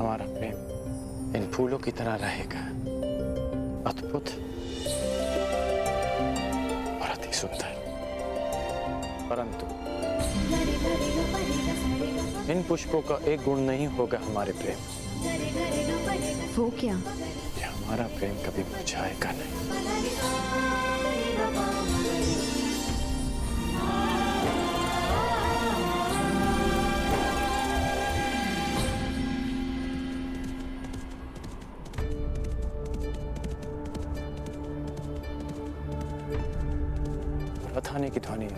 हमारा प्रेम इन फूलों की तरह रहेगा, अद्भुत और अति सुंदर। परंतु इन पुष्पों का एक गुण नहीं होगा हमारे प्रेम। वो क्या? कि हमारा प्रेम कभी मुरझाएगा नहीं। रथ आने की ध्वनि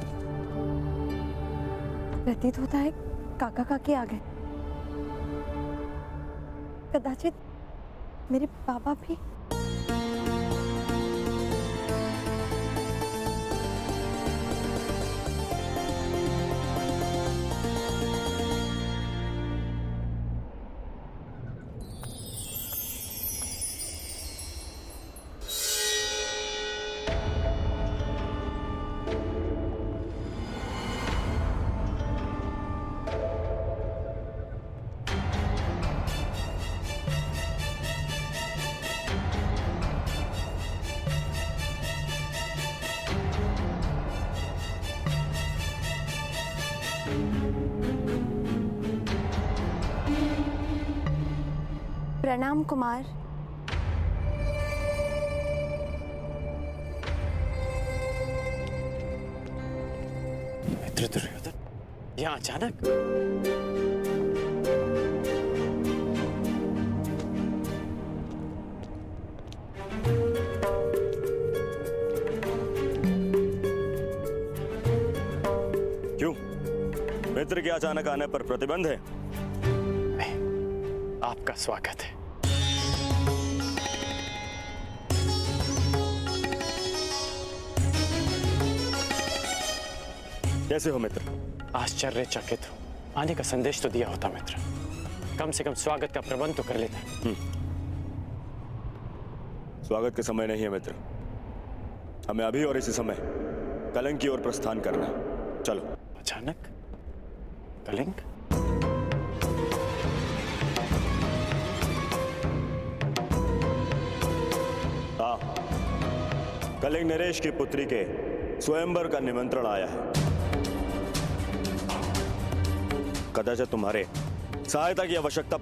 प्रतीत होता है काका काकी आ गए। कदाचित मेरे बाबा भी। प्रणाम कुमार। मित्र दुर्योधन, यहाँ अचानक? क्यों? मित्र के अचानक आने पर प्रतिबंध है? नहीं, आपका स्वागत है। कैसे हो मित्र? आश्चर्यचकित हूँ। आने का संदेश तो दिया होता मित्र, कम से कम स्वागत का प्रबंध तो कर लेते। स्वागत के समय नहीं है मित्र, हमें अभी और इसी समय कलिंग की ओर प्रस्थान करना है। चलो। अचानक कलिंग? हाँ, कलिंग नरेश की पुत्री के स्वयंवर का निमंत्रण आया है। कदाचित तुम्हारे सहायता की आवश्यकता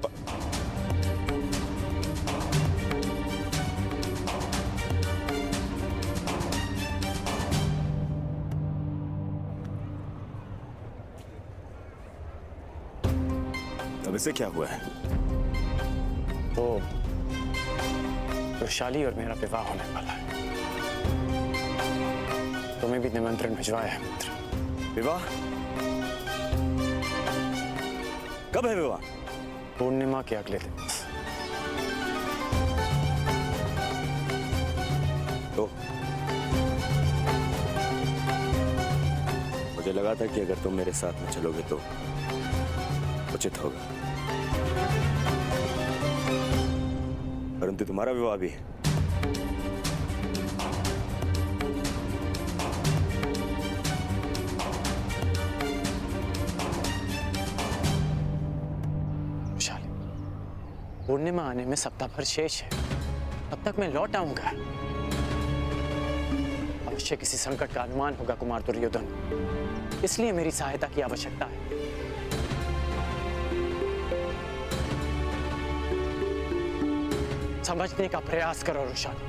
अब इसे क्या हुआ है? तो वृषाली और मेरा विवाह होने वाला है। तुम्हें भी निमंत्रण भिजवाया है मित्र। विवाह? कब है विवाह? पूर्णिमा के अगले दिन। तो मुझे लगा था कि अगर तुम मेरे साथ में चलोगे तो उचित होगा, परंतु तुम्हारा विवाह भी है। पूर्णिमा आने में सप्ताह भर शेष है, तब तक मैं लौट आऊंगा। अवश्य किसी संकट का अनुमान होगा कुमार दुर्योधन, इसलिए मेरी सहायता की आवश्यकता है। समझने का प्रयास करो वृषाली,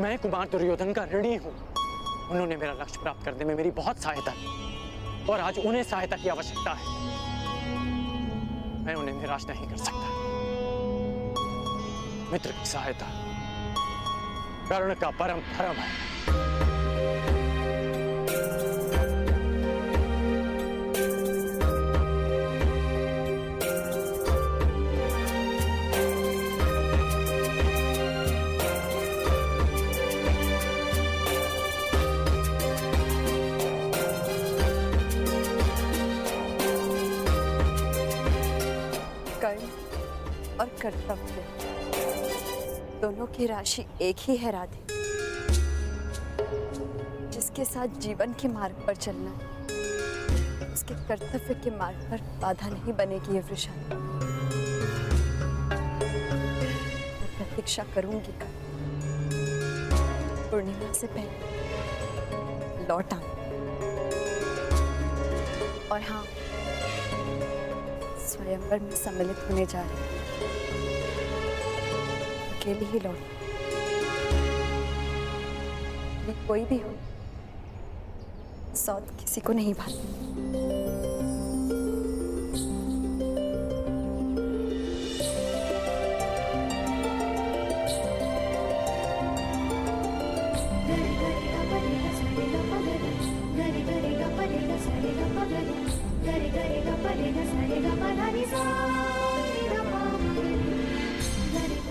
मैं कुमार दुर्योधन का ऋणी हूं। उन्होंने मेरा लक्ष्य प्राप्त करने में मेरी बहुत सहायता की और आज उन्हें सहायता की आवश्यकता है। मैं उन्हें निराश नहीं कर सकता। मित्र की सहायता कर्ण का परम धर्म है। कर्म और कर्तव्य दोनों की राशि एक ही है राधे। जिसके साथ जीवन के मार्ग पर चलना है, उसके कर्तव्य के मार्ग पर बाधा नहीं बनेगी ये वृषाली। प्रतीक्षा करूंगी। पूर्णिमा से पहले लौट आऊं। और हाँ, स्वयंवर में सम्मिलित होने जा रही हूँ। अकेले ही लौट। कोई भी हो, सौत किसी को नहीं भाती।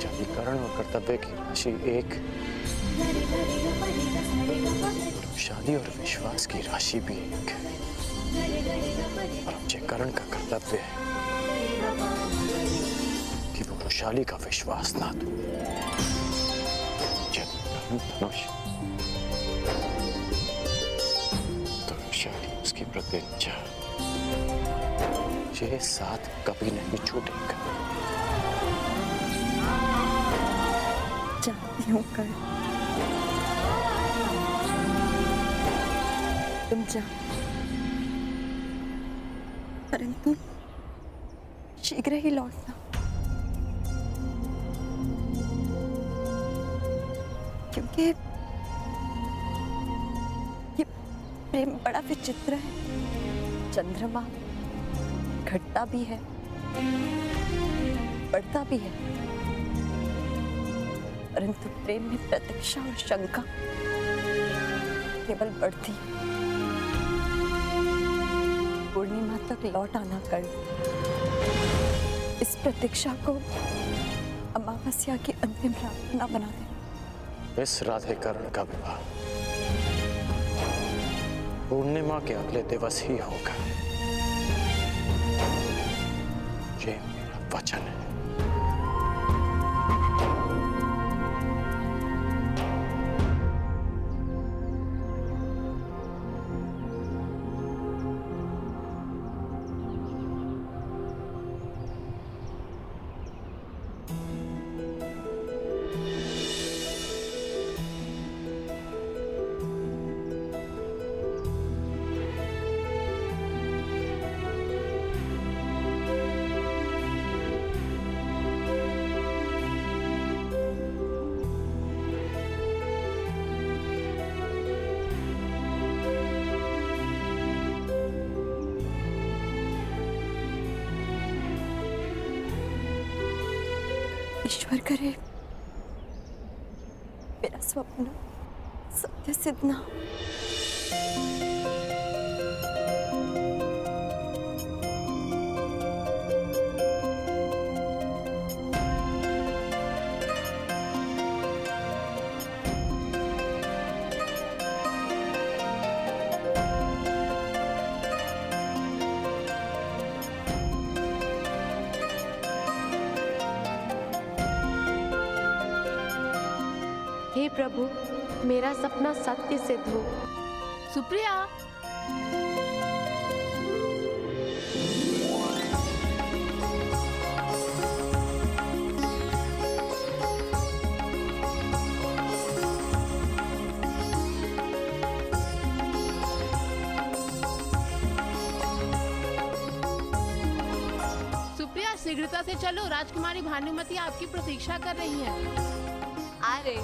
जब करण और कर्तव्य की राशि एक, शादी और विश्वास की राशि भी एक। और अब करण का कर्तव्य है कि वो वृषाली का विश्वास ना दो। धनुष तो वृषाली उसकी प्रतिज्ञा, ये साथ कभी नहीं छूटेगा। जानती हूँ कर तुम जा, परंतु शीघ्र ही लौटना, क्योंकि ये प्रेम बड़ा विचित्र है। चंद्रमा घटता भी है, बढ़ता भी है, परंतु प्रेम में प्रतीक्षा और शंका केवल बढ़ती है। पूर्णिमा तक लौट आना कर, इस प्रतीक्षा को अमावस्या की अंतिम प्रार्थना बना दे। इस राधे करण का विवाह पूर्णिमा के अगले दिवस ही होगा। ये मेरा वचन है। ईश्वर करे मेरा स्वप्न सत्य सिद्ध ना हो। हे प्रभु, मेरा सपना सत्य सिद्ध हो। सुप्रिया, सुप्रिया शीघ्रता से चलो, राजकुमारी भानुमति आपकी प्रतीक्षा कर रही हैं। आ रहे।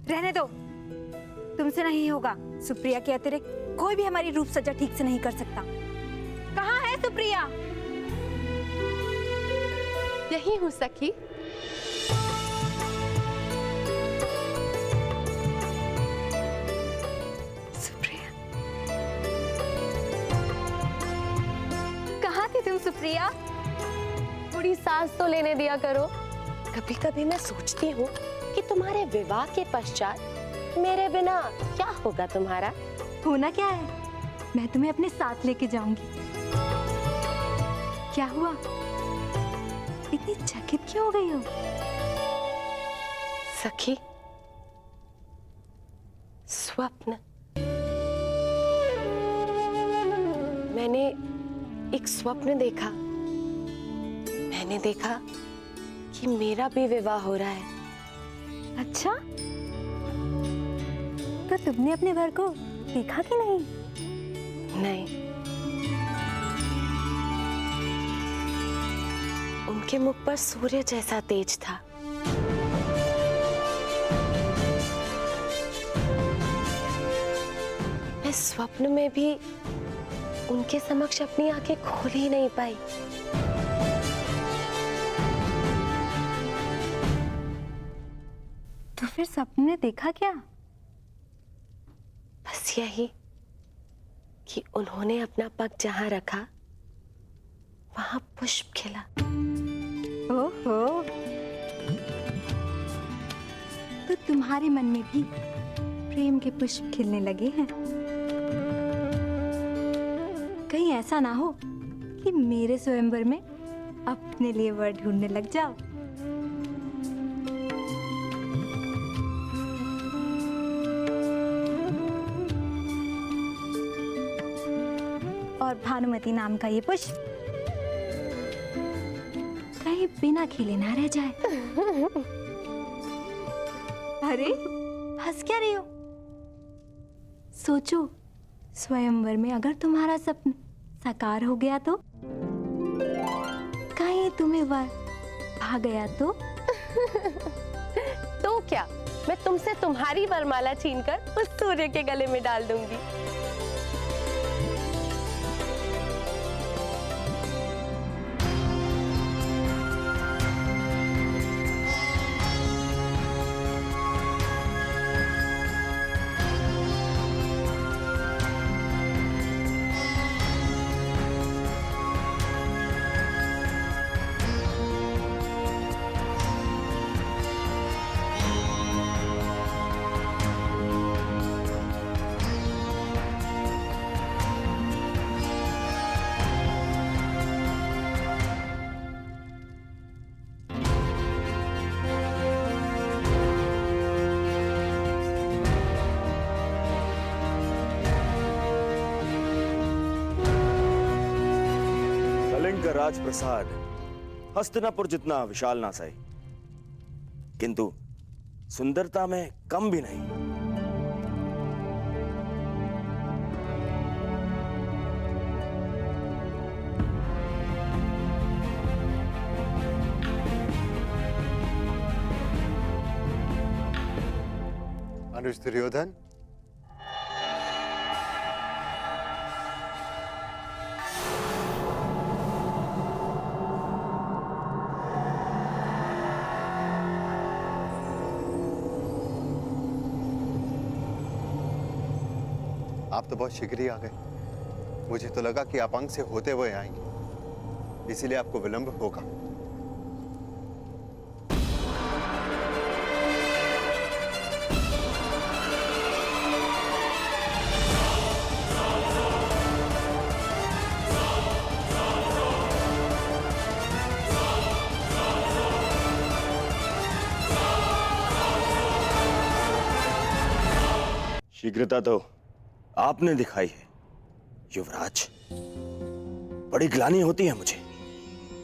रहने दो, तुमसे नहीं होगा। सुप्रिया के अतिरिक्त कोई भी हमारी रूप सज्जा ठीक से नहीं कर सकता। कहाँ है सुप्रिया? यही हूँ सखी। प्रिया। थोड़ी सांस तो लेने दिया करो। कभी कभी मैं सोचती हूँ कि तुम्हारे विवाह के पश्चात मेरे बिना क्या होगा तुम्हारा। होना क्या है, मैं तुम्हें अपने साथ लेके जाऊंगी। क्या हुआ, इतनी चकित क्यों हो गई हो? सखी, स्वप्न। मैंने एक स्वप्न देखा। मैंने देखा कि मेरा भी विवाह हो रहा है। अच्छा, तो तुमने अपने वर को देखा कि नहीं? नहीं, उनके मुख पर सूर्य जैसा तेज था। मैं स्वप्न में भी उनके समक्ष अपनी आंखें खोल ही नहीं पाई। तो फिर सपने में देखा क्या? बस यही कि उन्होंने अपना पग जहां रखा वहां पुष्प खिला। ओहो, तो तुम्हारे मन में भी प्रेम के पुष्प खिलने लगे हैं। कहीं ऐसा ना हो कि मेरे स्वयंवर में अपने लिए वर ढूंढने लग जाओ। और भानुमति नाम का ये पुष्प कहीं बिना खिले ना रह जाए। अरे, हंस क्या रही हो? सोचो, स्वयंवर में अगर तुम्हारा सपना साकार हो गया तो? कहीं तुम्हें वर भा गया तो? तो क्या, मैं तुमसे तुम्हारी वरमाला छीनकर उस सूर्य के गले में डाल दूंगी। राजप्रसाद हस्तिनापुर जितना विशाल ना सही, किंतु सुंदरता में कम भी नहीं। अनुज दुर्योधन, आप तो बहुत शीघ्र ही आ गए। मुझे तो लगा कि आप अंग से होते हुए आएंगे, इसीलिए आपको विलंब होगा। शीघ्रता तो आपने दिखाई है युवराज। बड़ी ग्लानि होती है मुझे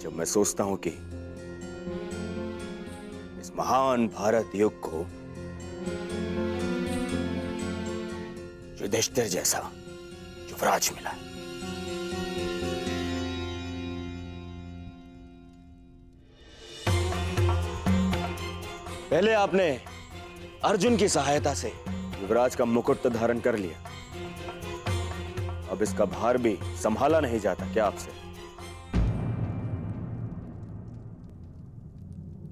जब मैं सोचता हूं कि इस महान भारत युग को युधिष्ठिर जैसा युवराज मिला। पहले आपने अर्जुन की सहायता से युवराज का मुकुट तो धारण कर लिया, अब इसका भार भी संभाला नहीं जाता क्या आपसे?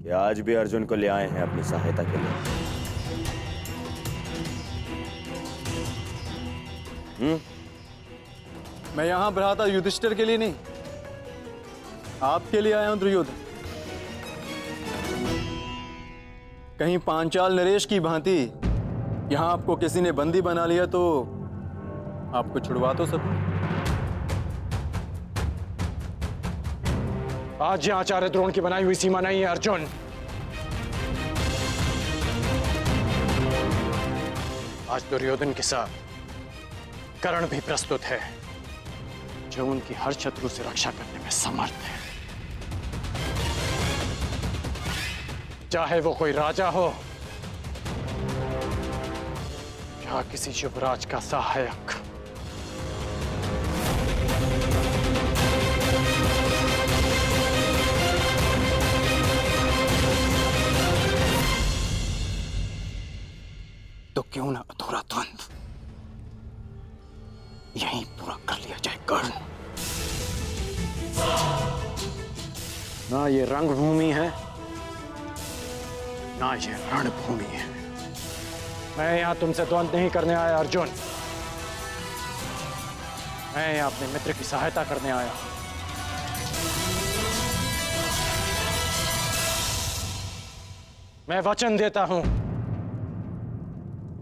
कि आज भी अर्जुन को ले आए हैं अपनी सहायता के लिए? मैं यहां भ्राता युधिष्ठिर के लिए नहीं, आपके लिए आया हूं दुर्योधन। कहीं पांचाल नरेश की भांति यहां आपको किसी ने बंदी बना लिया तो आपको छुड़वा तो सकूं। आज यह आचार्य द्रोण की बनाई हुई सीमा नहीं है अर्जुन। आज दुर्योधन के साथ कर्ण भी प्रस्तुत है, जो उनकी हर शत्रु से रक्षा करने में समर्थ है, चाहे वो कोई राजा हो या किसी युवराज का सहायक। तो क्यों ना अधूरा द्वंद्व यहीं पूरा कर लिया जाए कर्ण। ना ये रंगभूमि है, ना ये रणभूमि है। मैं यहां तुमसे द्वंद्व नहीं करने आया अर्जुन, मैं यहां अपने मित्र की सहायता करने आया हूं। मैं वचन देता हूं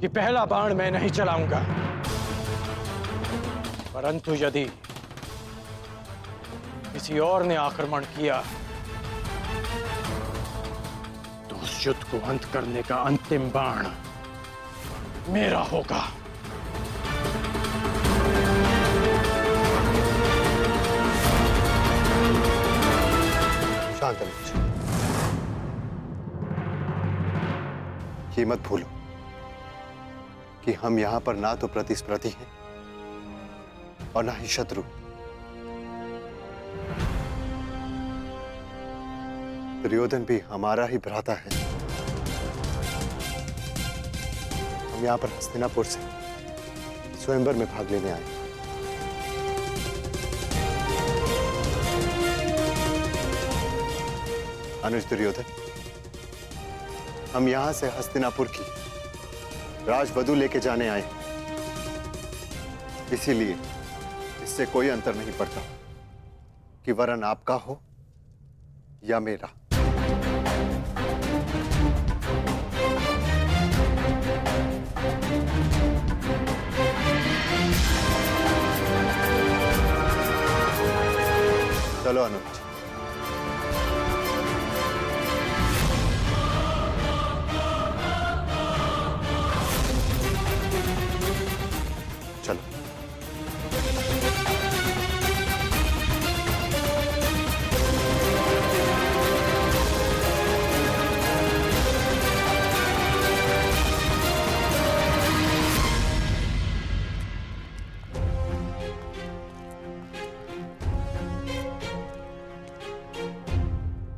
कि पहला बाण मैं नहीं चलाऊंगा, परंतु यदि किसी और ने आक्रमण किया तो उस युद्ध को अंत करने का अंतिम बाण मेरा होगा। शांत अनुज, ये मत भूलो कि हम यहां पर ना तो प्रतिस्पर्धी हैं और ना ही शत्रु। दुर्योधन भी हमारा ही भ्राता है। हम यहां पर हस्तिनापुर से स्वयंवर में भाग लेने आए। अनुज दुर्योधन, हम यहां से हस्तिनापुर की राजवधु लेके जाने आए, इसीलिए इससे कोई अंतर नहीं पड़ता कि वरन आपका हो या मेरा। चलो अनुज। चलो।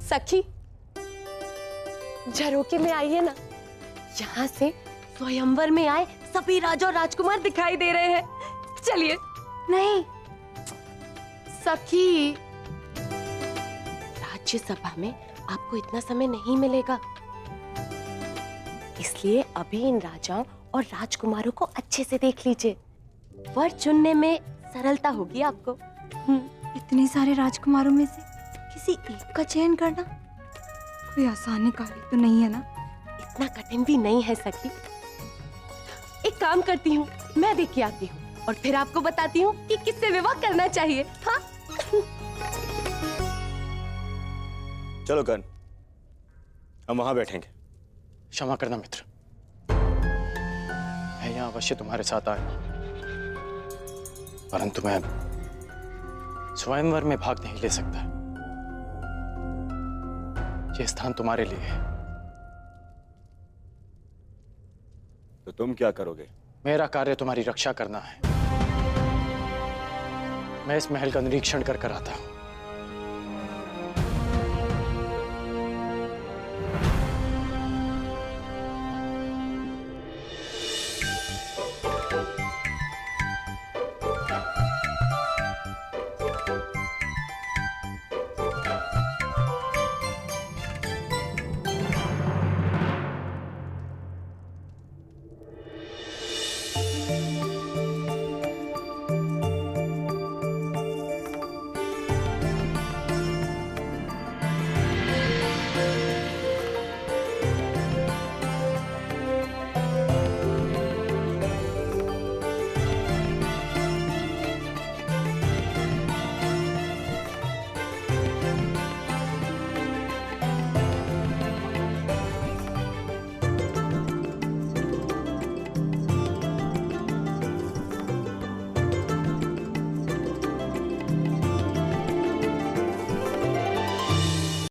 सखी, झरोके में आइए ना। यहाँ से स्वयंवर में आए सभी राजा और राजकुमार दिखाई दे रहे हैं। चलिए। नहीं, सखी, राज्यसभा में आपको इतना समय नहीं मिलेगा, इसलिए अभी इन राजाओं और राजकुमारों को अच्छे से देख लीजिए। वर चुनने में सरलता होगी आपको। इतने सारे राजकुमारों में से किसी एक का चयन करना कोई आसानी कार्य तो नहीं है ना? इतना कठिन भी नहीं है सखी। एक काम करती हूँ, मैं देख के आती हूँ और फिर आपको बताती हूँ कि किससे विवाह करना चाहिए। हाँ? चलो कर्ण, हम वहां बैठेंगे। क्षमा करना मित्र, मैं यहां अवश्य तुम्हारे साथ आया, परंतु मैं स्वयंवर में भाग नहीं ले सकता। यह स्थान तुम्हारे लिए है। तो तुम क्या करोगे? मेरा कार्य तुम्हारी रक्षा करना है। मैं इस महल का निरीक्षण कर आता हूं।